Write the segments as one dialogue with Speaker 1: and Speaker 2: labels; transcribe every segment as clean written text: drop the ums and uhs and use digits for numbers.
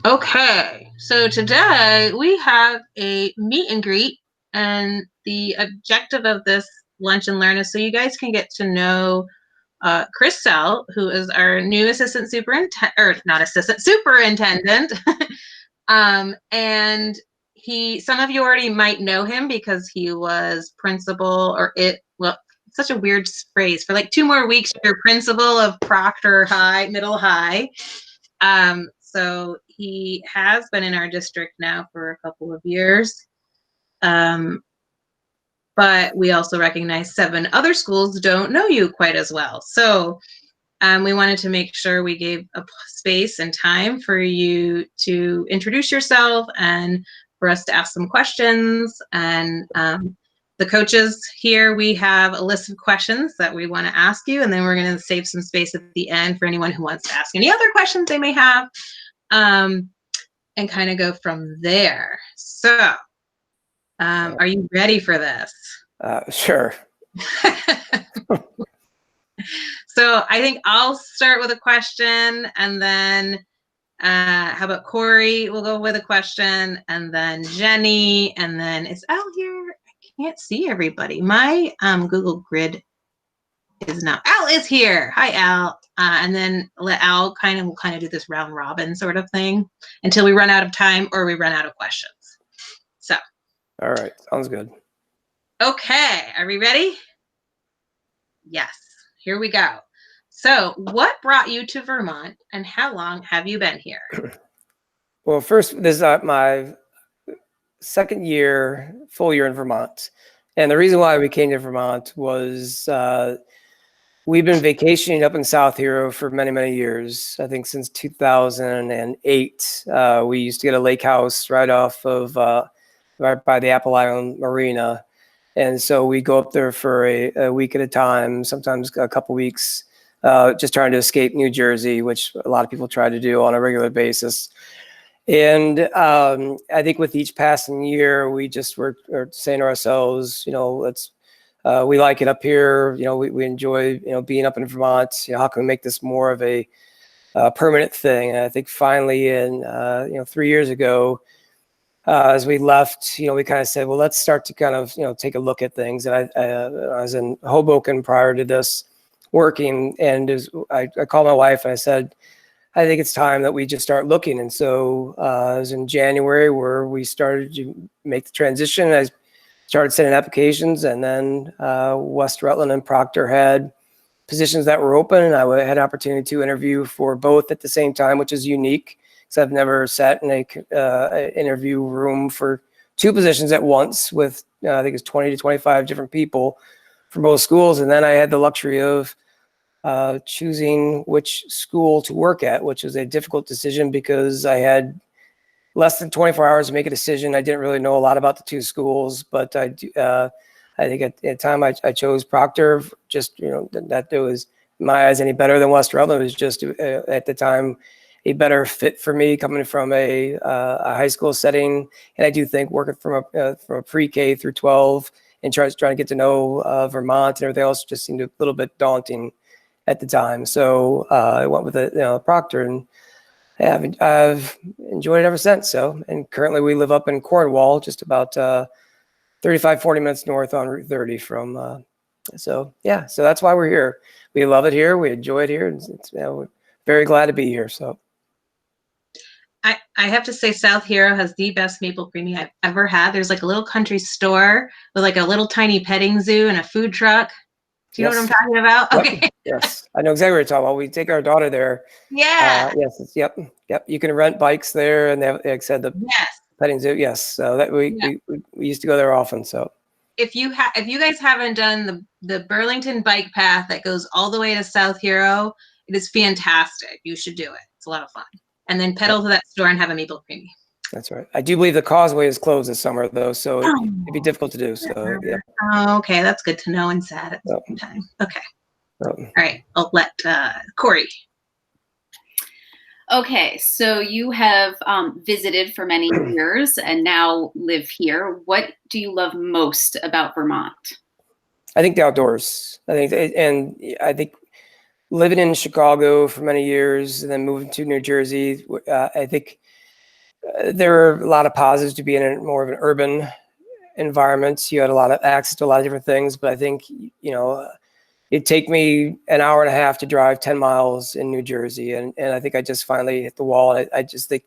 Speaker 1: Okay, so today we have a meet and greet, and the objective of this lunch and learn is so you guys can get to know Chris Sell, who is our new assistant superintendent, or not assistant, superintendent. And some of you already might know him because he was principal, such a weird phrase. For like 2 more weeks, you're principal of Proctor High, Middle High. So he has been in our district now for a couple of years. But we also recognize 7 other schools don't know you quite as well. So we wanted to make sure we gave a space and time for you to introduce yourself and for us to ask some questions. And the coaches here, we have a list of questions that we want to ask you, and then we're going to save some space at the end for anyone who wants to ask any other questions they may have, and kind of go from there. So are you ready for this?
Speaker 2: Sure.
Speaker 1: So I think I'll start with a question, and then how about Corey? We'll go with a question, and then Jenny, and then is Al here? I can't see everybody. My Google Grid is now. Al is here. Hi, Al. And then let Al we'll kind of do this round robin sort of thing until we run out of time or we run out of questions. So.
Speaker 2: All right. Sounds good.
Speaker 1: Okay. Are we ready? Yes. Here we go. So what brought you to Vermont, and how long have you been here?
Speaker 2: Well, first, this is my second full year in Vermont. And the reason why we came to Vermont was we've been vacationing up in South Hero for many, many years. I think since 2008, we used to get a lake house right off of right by the Apple Island Marina. And so we go up there for a week at a time, sometimes a couple weeks, just trying to escape New Jersey, which a lot of people try to do on a regular basis. And I think with each passing year, we just were saying to ourselves, we like it up here. We enjoy, being up in Vermont. How can we make this more of a permanent thing? And I think finally in, 3 years ago, as we left, we kind of said, well, let's start to kind of, take a look at things. And I was in Hoboken prior to this working, and I called my wife and I said, I think it's time that we just start looking. And so it was in January where we started to make the transition. I started sending applications, and then West Rutland and Proctor had positions that were open, and I had an opportunity to interview for both at the same time, which is unique. I've never sat in a interview room for 2 positions at once with, I think it's 20 to 25 different people from both schools. And then I had the luxury of choosing which school to work at, which was a difficult decision because I had less than 24 hours to make a decision. I didn't really know a lot about the 2 schools, but I think at the time I chose Proctor, just, that it was, in my eyes, any better than West Rutland. It was just at the time a better fit for me coming from a high school setting. And I do think working from a pre-K through 12 and trying to get to know Vermont and everything else just seemed a little bit daunting at the time. So I went with Proctor, and I've enjoyed it ever since. So, and currently we live up in Cornwall, just about 35, 40 minutes north on Route 30 from, so that's why we're here. We love it here. We enjoy it here. And we're very glad to be here. So.
Speaker 1: I have to say South Hero has the best maple creamy I've ever had. There's like a little country store with like a little tiny petting zoo and a food truck. Do you know what I'm talking about?
Speaker 2: Yep.
Speaker 1: Okay.
Speaker 2: Yes, I know exactly what you're talking about. We take our daughter there.
Speaker 1: Yeah.
Speaker 2: Yes. Yep. You can rent bikes there, and they have, like I said, the petting zoo. Yes. So that we used to go there often. So
Speaker 1: if you guys haven't done the Burlington bike path that goes all the way to South Hero, it is fantastic. You should do it. It's a lot of fun. And then pedal to that store and have a maple creamy.
Speaker 2: That's right. I do believe the causeway is closed this summer, though, so it'd be difficult to do. So yeah.
Speaker 1: Oh, okay, that's good to know and sad at the same time. Okay. All right, I'll let Corey.
Speaker 3: Okay, so you have visited for many years and now live here. What do you love most about Vermont?
Speaker 2: I think the outdoors. I think living in Chicago for many years and then moving to New Jersey, I think there are a lot of positives to being in more of an urban environment. You had a lot of access to a lot of different things, but I think, it'd take me an hour and a half to drive 10 miles in New Jersey. And I think I just finally hit the wall. I just think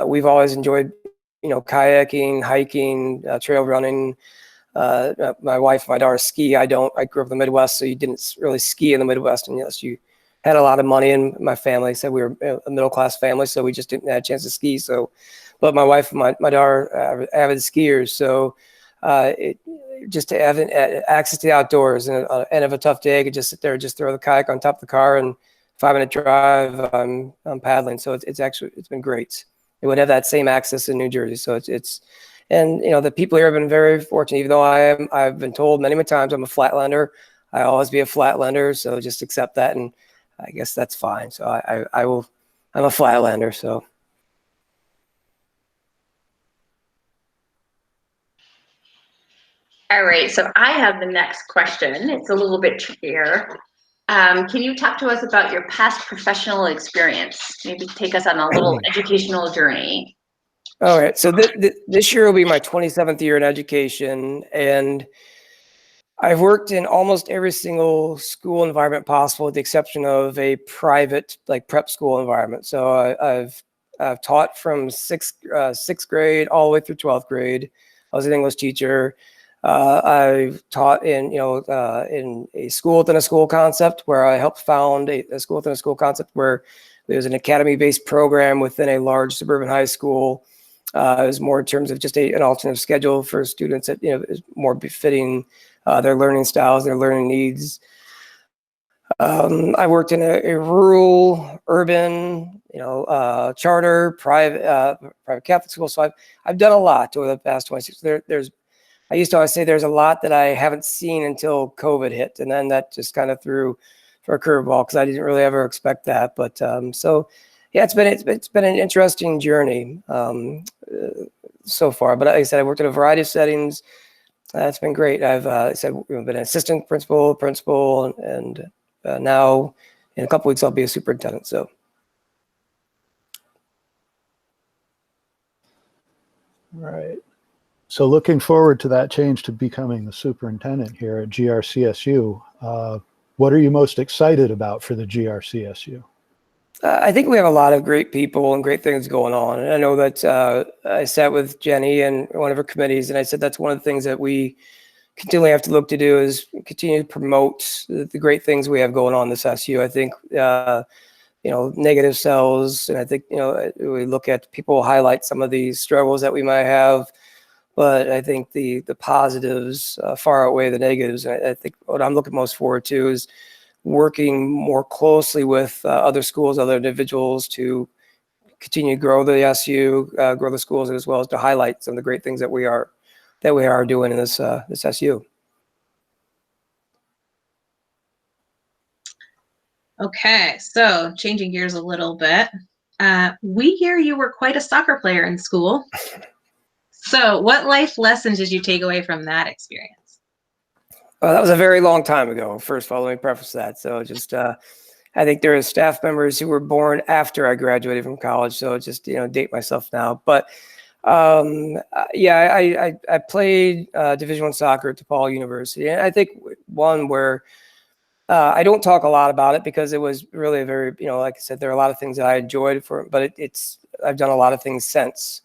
Speaker 2: we've always enjoyed, kayaking, hiking, trail running. My wife and my daughter ski. I don't. I grew up in the Midwest, so you didn't really ski in the Midwest unless you had a lot of money. And my family said we were a middle-class family, so we just didn't have a chance to ski. So, but my wife and my daughter are avid skiers. So just to have access to the outdoors and at the end of a tough day, I could just sit there, just throw the kayak on top of the car, and 5-minute drive, I'm paddling. So it's been great. It would have that same access in New Jersey. So and the people here have been very fortunate. Even though I've been told many times I'm a flatlander. I always be a flatlander. So just accept that, and I guess that's fine. So I'm a flatlander. So.
Speaker 4: All right, so I have the next question. It's a little bit trickier. Can you talk to us about your past professional experience? Maybe take us on a little educational journey.
Speaker 2: All right, so this year will be my 27th year in education, and I've worked in almost every single school environment possible, with the exception of a private, like prep school environment. So I've taught from sixth grade all the way through 12th grade. I was an English teacher. I've taught in a school within a school concept, where I helped found a school within a school concept where there's an academy-based program within a large suburban high school. It was more in terms of just an alternative schedule for students that is more befitting their learning styles, their learning needs. I worked in a rural, urban, charter, private Catholic school. So I've done a lot over the past 26. I used to always say there's a lot that I haven't seen until COVID hit, and then that just kind of threw for a curveball because I didn't really ever expect that. But so yeah, it's been an interesting journey so far. But like I said, I worked in a variety of settings. It's been great. I've been an assistant principal, and now in a couple weeks I'll be a superintendent. So.
Speaker 5: Right. So looking forward to that change to becoming the superintendent here at GRCSU. What are you most excited about for the GRCSU?
Speaker 2: I think we have a lot of great people and great things going on. And I know that I sat with Jenny and one of her committees, and I said that's one of the things that we continually have to look to do is continue to promote the great things we have going on in this SU. I think, negative sells, and I think, we look at people highlight some of the struggles that we might have. But I think the positives far outweigh the negatives. And I think what I'm looking most forward to is working more closely with other schools, other individuals to continue to grow the SU, grow the schools, as well as to highlight some of the great things that we are doing in this SU.
Speaker 1: Okay, so changing gears a little bit. We hear you were quite a soccer player in school. So what life lessons did you take away from that experience?
Speaker 2: Well, that was a very long time ago. First of all, let me preface that. So just, I think there are staff members who were born after I graduated from college. So just, date myself now. But yeah, I played Division I soccer at DePaul University. And I think one where I don't talk a lot about it because it was really a very, like I said, there are a lot of things that I enjoyed but I've done a lot of things since.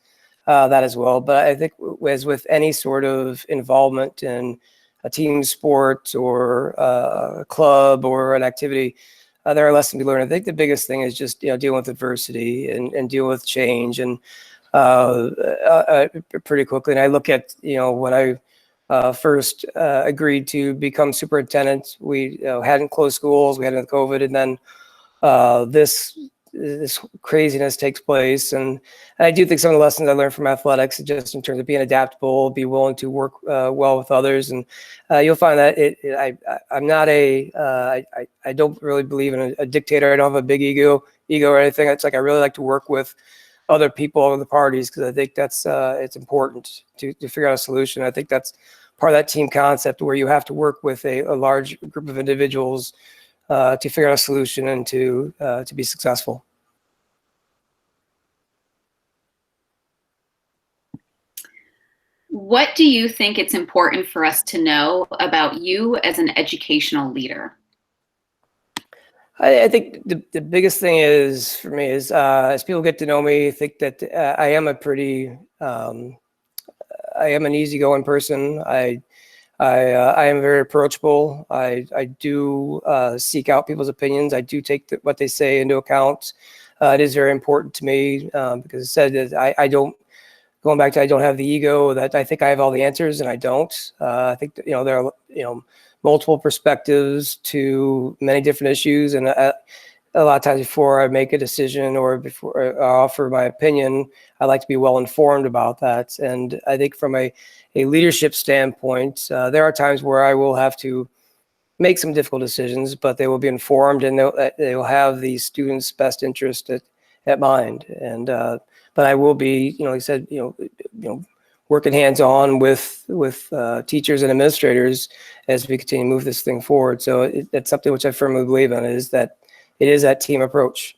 Speaker 2: That as well. But I think as with any sort of involvement in a team sport or a club or an activity, there are lessons to learn. I think the biggest thing is just, dealing with adversity and dealing with change and pretty quickly. And I look at, when I first agreed to become superintendent, we hadn't closed schools, we hadn't COVID, and then this craziness takes place. And I do think some of the lessons I learned from athletics, just in terms of being adaptable, be willing to work well with others. And you'll find that I'm not I don't really believe in a dictator. I don't have a big ego or anything. It's like I really like to work with other people, other parties, because I think that's it's important to figure out a solution. I think that's part of that team concept where you have to work with a large group of individuals to figure out a solution and to be successful.
Speaker 3: What do you think it's important for us to know about you as an educational leader?
Speaker 2: I think the biggest thing is for me is as people get to know me, I think that I am I am an easygoing person. I am very approachable. I do seek out people's opinions. I do take what they say into account. It is very important to me because it said that I don't. Going back to I don't have the ego that I think I have all the answers, and I don't. I think that, there are multiple perspectives to many different issues, and a lot of times before I make a decision or before I offer my opinion, I like to be well informed about that. And I think from a leadership standpoint, there are times where I will have to make some difficult decisions, but they will be informed and they will have the students' best interest at mind. And but I will be, like I said, working hands-on with teachers and administrators as we continue to move this thing forward. So that's something which I firmly believe in, is that it is that team approach.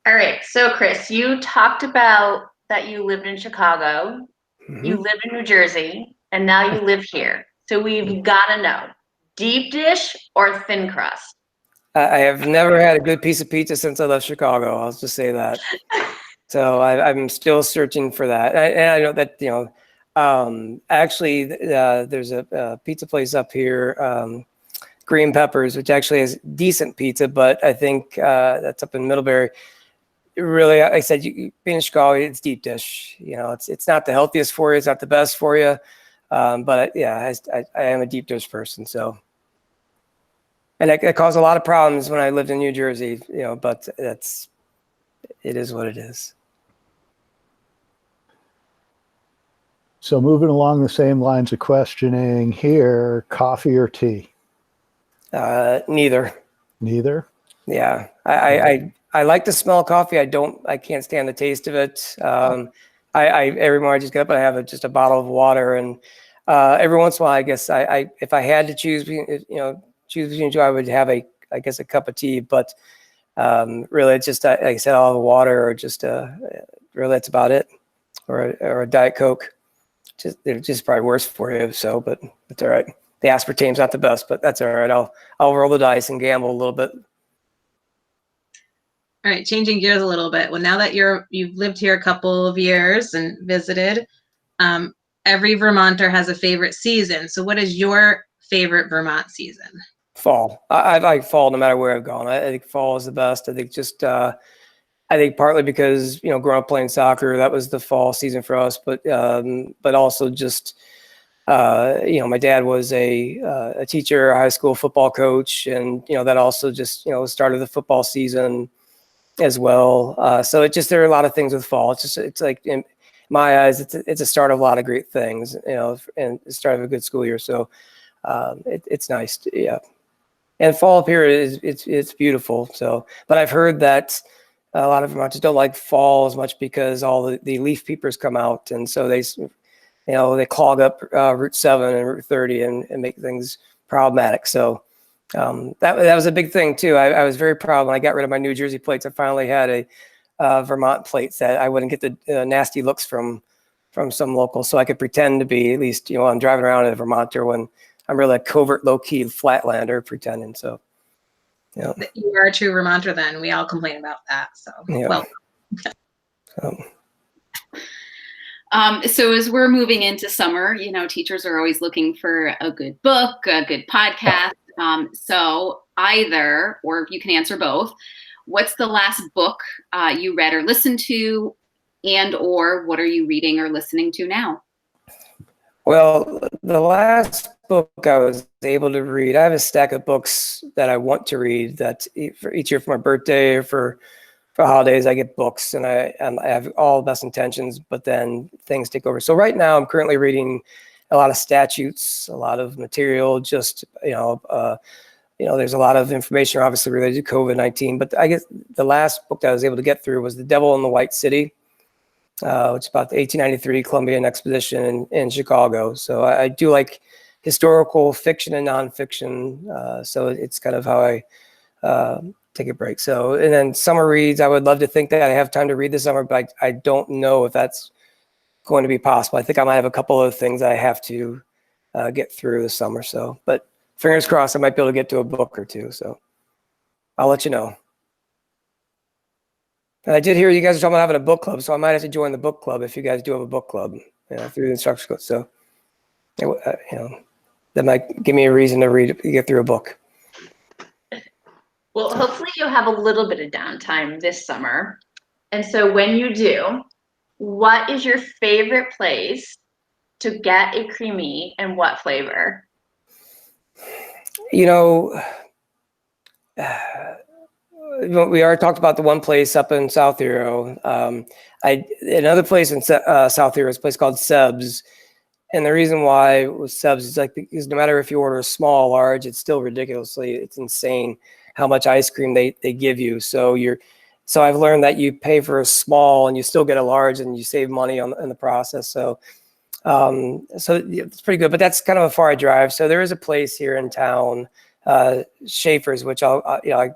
Speaker 4: All right. So, Chris, you talked about that you lived in Chicago, you live in New Jersey, and now you live here. So we've got to know, deep dish or thin crust?
Speaker 2: I have never had a good piece of pizza since I left Chicago. I'll just say that. So I'm still searching for that. And I know that, actually there's a pizza place up here, Green Peppers, which actually has decent pizza, but I think that's up in Middlebury. Really, like I said, being in Chicago, it's deep dish. It's not the healthiest for you. It's not the best for you. But I am a deep dish person. So. And it caused a lot of problems when I lived in New Jersey, but it is what it is.
Speaker 5: So moving along the same lines of questioning here, coffee or tea?
Speaker 2: Neither.
Speaker 5: Neither?
Speaker 2: Yeah. I like the smell of coffee. I can't stand the taste of it. Every morning I just get up and I have just a bottle of water, and every once in a while, I guess if I had to choose between two, I would have a cup of tea, but really it's just, like I said, all the water, or just really that's about it, or a Diet Coke. They're just probably worse for you. So, but it's all right. The aspartame's not the best, but that's all right. I'll roll the dice and gamble a little bit.
Speaker 1: All right, changing gears a little bit. Well, now that you've lived here a couple of years and visited, every Vermonter has a favorite season. So what is your favorite Vermont season?
Speaker 2: Fall. I like fall no matter where I've gone. I think fall is the best. I think just I think partly because growing up playing soccer, that was the fall season for us, but also just my dad was a teacher, a high school football coach, and that also just started the football season as well. So there are a lot of things with fall. It's like, in my eyes, it's a start of a lot of great things, and the start of a good school year. So it's nice. Yeah. And fall up here it's beautiful. So, but I've heard that a lot of Vermonters don't like fall as much because all the leaf peepers come out, and so they clog up Route 7 and Route 30 and make things problematic. So that was a big thing too. I was very proud when I got rid of my New Jersey plates. I finally had a Vermont plates that I wouldn't get the nasty looks from some locals, so I could pretend to be, at least I'm driving around in a Vermonter when I'm really a covert, low-key Flatlander pretending. So,
Speaker 1: You are a true Vermonter then. We all complain about that. So, well.
Speaker 3: So as we're moving into summer, teachers are always looking for a good book, a good podcast. So either, or you can answer both, what's the last book you read or listened to, or what are you reading or listening to now?
Speaker 2: Well, the last book I was able to read, I have a stack of books that I want to read that for each year for my birthday or for holidays, I get books, and I have all the best intentions, but then things take over. So right now I'm currently reading a lot of statutes, a lot of material, just, there's a lot of information obviously related to COVID-19, but I guess the last book that I was able to get through was The Devil in the White City. which is about the 1893 Columbian Exposition in Chicago. So I do like historical fiction and nonfiction. So it's kind of how I take a break. So, and then summer reads, I would love to think that I have time to read this summer, but I don't know if that's going to be possible. I think I might have a couple of things I have to get through this summer. So, but fingers crossed, I might be able to get to a book or two. So I'll let you know. And I did hear you guys are talking about having a book club, so I might have to join the book club if you guys do have a book club, through the instructor school. So, that might give me a reason to get through a book.
Speaker 4: Well, hopefully you'll have a little bit of downtime this summer. And so when you do, what is your favorite place to get a creamy and what flavor?
Speaker 2: We already talked about the one place up in South Hero. Another place in South Hero is a place called Seb's. And the reason why it was Seb's is because no matter if you order a small or large, it's still it's insane how much ice cream they give you. So I've learned that you pay for a small and you still get a large and you save money in the process. So it's pretty good, but that's kind of a far drive. So there is a place here in town, Schaefer's, which my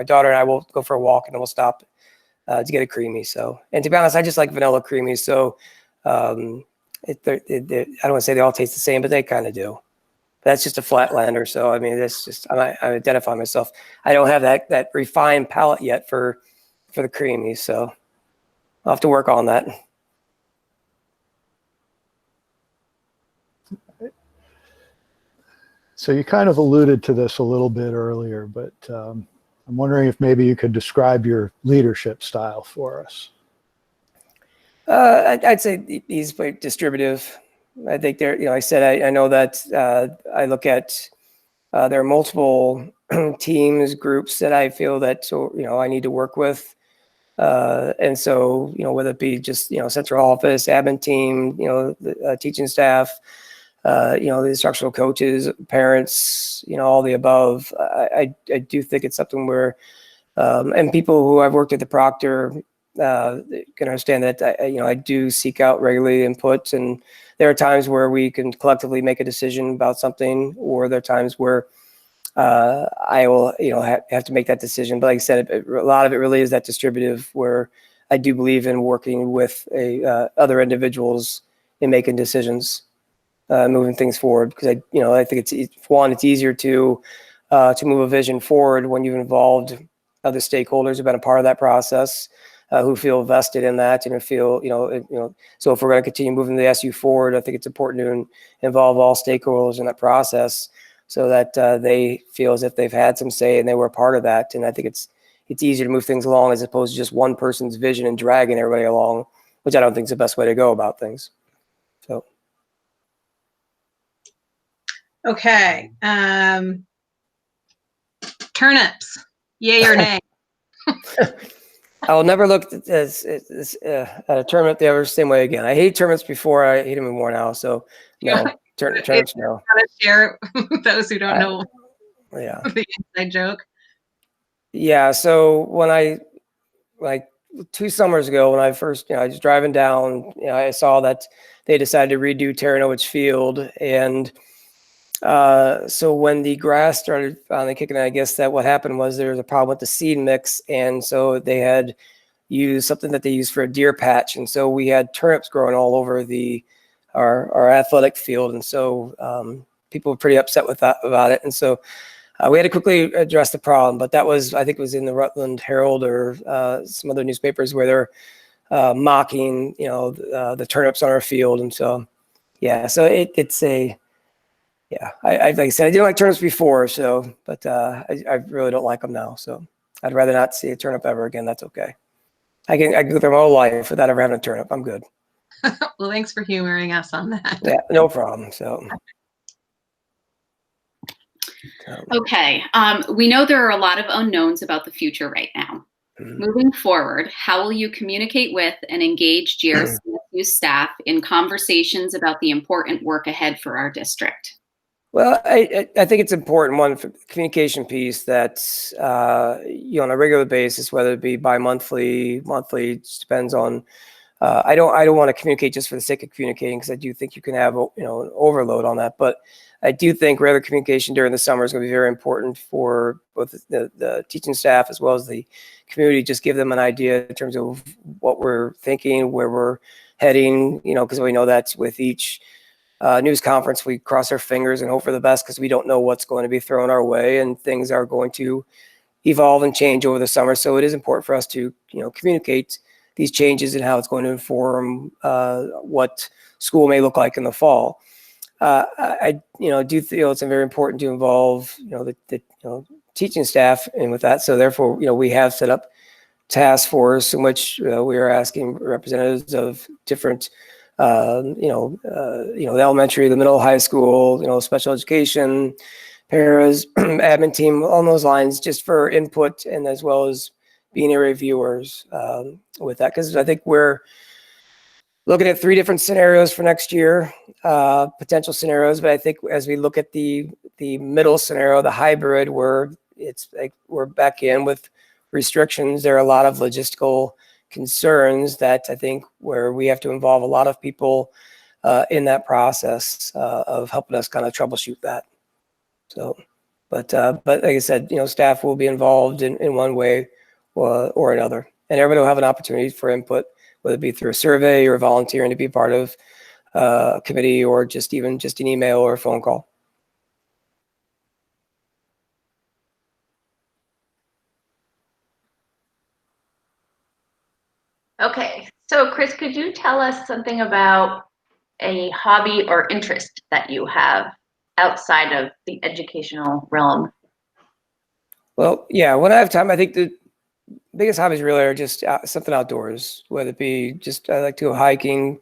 Speaker 2: daughter and I will go for a walk and then we'll stop to get a creamy. So, and to be honest, I just like vanilla creamy. So I don't want to say they all taste the same, but they kind of do. That's just a flatlander. So, I mean, that's just, I identify myself. I don't have that refined palate yet for the creamy. So I'll have to work on that.
Speaker 5: So you kind of alluded to this a little bit earlier, but I'm wondering if maybe you could describe your leadership style for us.
Speaker 2: I'd say he's quite distributive. I think I said, I know that I look at, there are multiple teams, groups that I feel that, I need to work with. And so, whether it be just, central office, admin team, the teaching staff, the instructional coaches, parents, all the above. I do think it's something where, and people who I've worked at the Proctor can understand that, I do seek out regularly input, and there are times where we can collectively make a decision about something, or there are times where I will, have to make that decision. But like I said, a lot of it really is that distributive, where I do believe in working with other individuals in making decisions, moving things forward. Because I think it's easier to move a vision forward when you've involved other stakeholders who've been a part of that process, who feel vested in that, and feel, so if we're going to continue moving the SU forward, I think it's important to involve all stakeholders in that process, so that they feel as if they've had some say and they were a part of that. And I think it's easier to move things along as opposed to just one person's vision and dragging everybody along, which I don't think is the best way to go about things. So.
Speaker 1: Okay. Turnips, yay or nay?
Speaker 2: I will never look at a turnip the ever same way again. I hate turnips before. I hate them more now. So no, turnips no.
Speaker 1: Share those who don't know.
Speaker 2: Yeah.
Speaker 1: The inside joke.
Speaker 2: Yeah. So when 2 summers ago, when I first, I was driving down, I saw that they decided to redo Terranovich Field, and so when the grass started finally kicking in, I guess that what happened was there was a problem with the seed mix. And so they had used something that they used for a deer patch. And so we had turnips growing all over our athletic field. And so people were pretty upset with that about it. And so we had to quickly address the problem. But that was, I think it was in the Rutland Herald or some other newspapers where they're mocking, the turnips on our field. And so, yeah, so it's a, yeah, I like I said, I didn't like turnips before, so, but I really don't like them now. So I'd rather not see a turnip ever again. That's okay. I can go through my whole life without ever having a turnip. I'm good.
Speaker 1: Well, thanks for humoring us on that.
Speaker 2: Yeah, no problem. So.
Speaker 3: Okay. We know there are a lot of unknowns about the future right now. Mm-hmm. Moving forward, how will you communicate with and engage GRCSU staff in conversations about the important work ahead for our district?
Speaker 2: Well, I think it's important, one, for the communication piece, that, on a regular basis, whether it be bi-monthly, monthly, it just depends on I don't want to communicate just for the sake of communicating, because I do think you can have an overload on that. But I do think regular communication during the summer is going to be very important for both the teaching staff as well as the community. Just give them an idea in terms of what we're thinking, where we're heading, because we know that with each news conference, we cross our fingers and hope for the best, because we don't know what's going to be thrown our way, and things are going to evolve and change over the summer. So it is important for us to, communicate these changes and how it's going to inform what school may look like in the fall. I do feel it's very important to involve, the teaching staff in with that. So therefore, we have set up task force in which we are asking representatives of different, the elementary, the middle, high school, special education, paras, admin team, on those lines, just for input, and as well as being area viewers with that, because I think we're looking at 3 different scenarios for next year, potential scenarios. But I think as we look at the middle scenario, the hybrid, where it's like we're back in with restrictions, there are a lot of logistical concerns that I think where we have to involve a lot of people in that process of helping us kind of troubleshoot that. So, but like I said, staff will be involved in one way or another, and everybody will have an opportunity for input, whether it be through a survey or volunteering to be part of a committee, or just an email or a phone call.
Speaker 4: Okay, so Chris, could you tell us something about a hobby or interest that you have outside of the educational realm?
Speaker 2: Well, yeah, when I have time, I think the biggest hobbies really are just something outdoors, whether it be just I like to go hiking,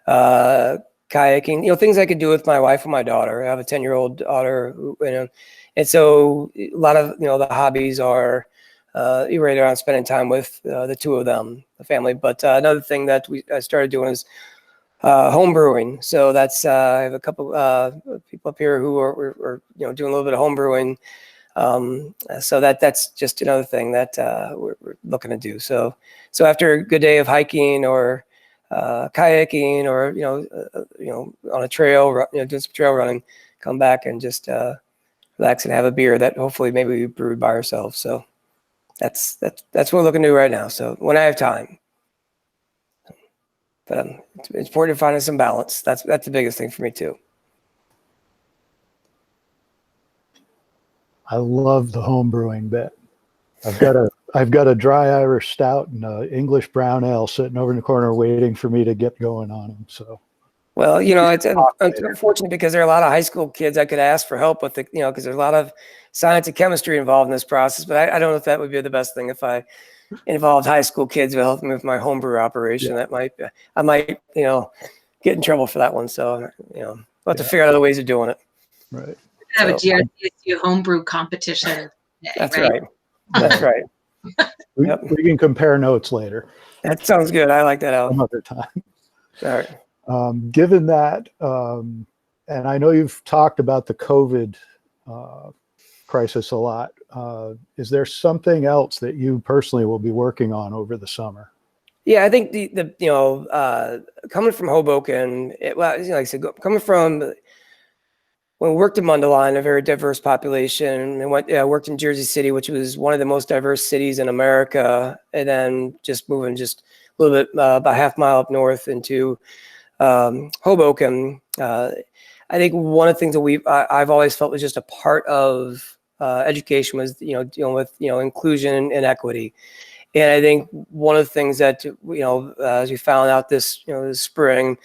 Speaker 2: kayaking, things I could do with my wife and my daughter. I have a 10-year-old daughter, and so a lot of the hobbies are right around spending time with the 2 of them, the family. But another thing that I started doing is home brewing. So that's I have a couple people up here who are doing a little bit of home brewing. So that's just another thing that we're looking to do. So after a good day of hiking or kayaking, or on a trail, doing some trail running, come back and just relax and have a beer that hopefully maybe we brewed by ourselves. So that's what we're looking to do right now. So when I have time, but it's important to find some balance. That's the biggest thing for me too.
Speaker 5: I love the home brewing bit. I've got a dry Irish stout and an English brown ale sitting over in the corner waiting for me to get going on them. So,
Speaker 2: well, it's unfortunate because there are a lot of high school kids I could ask for help with because there's a lot of science and chemistry involved in this process. But I don't know if that would be the best thing if I involved high school kids to help me with my homebrew operation.
Speaker 5: Yeah.
Speaker 2: I might get in trouble for that one. So we'll have to figure out other ways of doing it.
Speaker 5: right.
Speaker 1: Have a GRCSU homebrew competition.
Speaker 2: That's right. That's right.
Speaker 5: We can compare notes later.
Speaker 2: That sounds good. I like that, Al.
Speaker 5: Some other time.
Speaker 2: All right.
Speaker 5: Given that, and I know you've talked about the COVID crisis a lot, is there something else that you personally will be working on over the summer?
Speaker 2: Yeah, I think the coming from Hoboken, like I said, coming from when we worked in Mundelein, a very diverse population, and worked in Jersey City, which was one of the most diverse cities in America, and then just moving just a little bit about half mile up north into Hoboken. I think one of the things that I've always felt was just a part of education was dealing with inclusion and equity. And I think one of the things that as we found out this spring,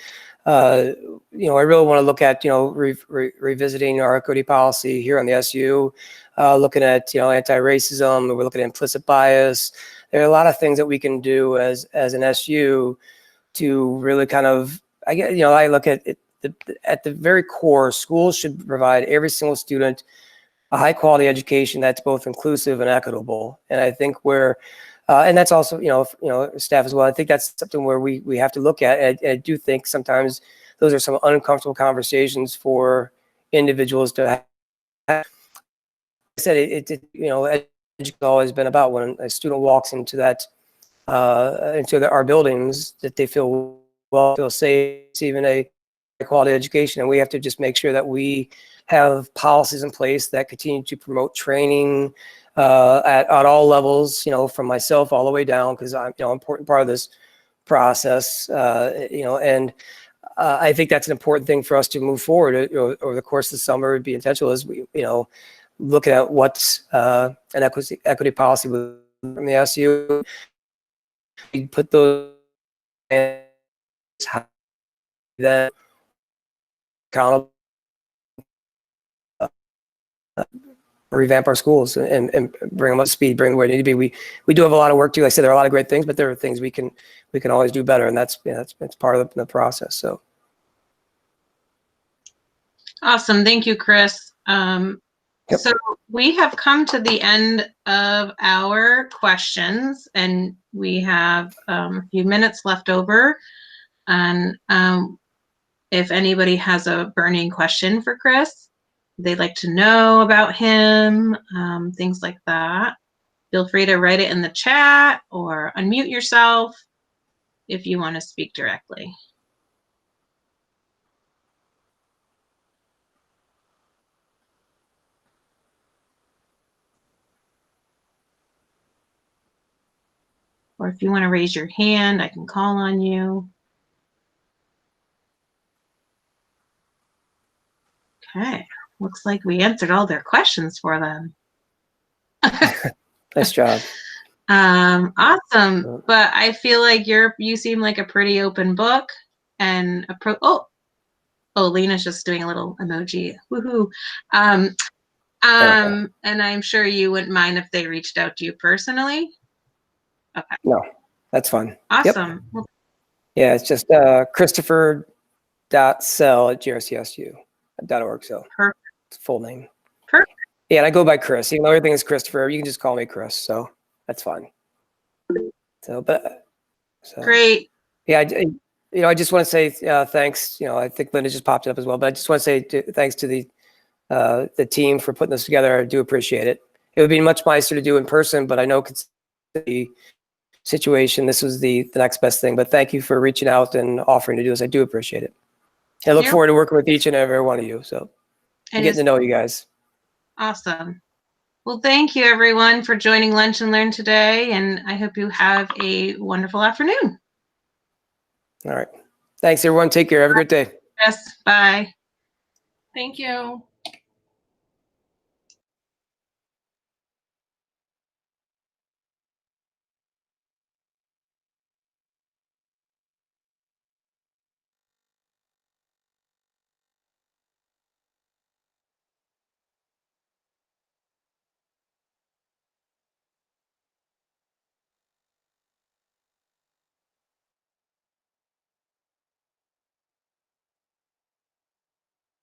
Speaker 2: I really want to look at revisiting our equity policy here on the SU, looking at anti-racism. We're looking at implicit bias. There are a lot of things that we can do as an SU to really kind of I look at it, at the very core, schools should provide every single student a high quality education that's both inclusive and equitable. And I think and that's also, staff as well. I think that's something where we have to look at. And I do think sometimes those are some uncomfortable conversations for individuals to have. I said education has always been about when a student walks into that into our buildings, that they feel well, feel safe, even a quality education. And we have to just make sure that we have policies in place that continue to promote training at all levels, from myself all the way down, because I'm, important part of this process, and I think that's an important thing for us to move forward over the course of the summer. Be intentional as we, looking at what's an equity policy from the SU. We put those in, then accountable, revamp our schools and bring them up to speed, bring them where they need to be. We do have a lot of work to do. Like I said, there are a lot of great things, but there are things we can always do better, and that's part of the process. So
Speaker 1: awesome, thank you, Chris.
Speaker 2: Yep.
Speaker 1: So we have come to the end of our questions, and we have a few minutes left over. And if anybody has a burning question for Chris, they'd like to know about him, things like that, feel free to write it in the chat or unmute yourself if you want to speak directly. Or if you want to raise your hand, I can call on you. Okay, looks like we answered all their questions for them.
Speaker 2: nice job.
Speaker 1: Awesome. But I feel like you seem like a pretty open book and oh, Lena's just doing a little emoji. Woohoo. And I'm sure you wouldn't mind if they reached out to you personally. Okay.
Speaker 2: No, that's fine.
Speaker 1: Awesome.
Speaker 2: Yep. Yeah, it's just Christopher.sell@grcsu.org. So
Speaker 1: Perfect.
Speaker 2: It's full name.
Speaker 1: Perfect.
Speaker 2: Yeah, and I go by Chris. Everything is Christopher. You can just call me Chris. So that's fine. So
Speaker 1: great.
Speaker 2: Yeah, I just want to say thanks. I think Linda just popped it up as well, but I just want to say thanks to the team for putting this together. I do appreciate it. It would be much nicer to do in person, but I know the situation, this was the next best thing. But thank you for reaching out and offering to do this. I do appreciate it. I look forward to working with each and every one of you. So getting to know you guys.
Speaker 1: Awesome. Well, thank you everyone for joining Lunch and Learn today, and I hope you have a wonderful afternoon.
Speaker 2: All right. Thanks everyone. Take care. Have a great day.
Speaker 1: Yes. Bye.
Speaker 6: Thank you.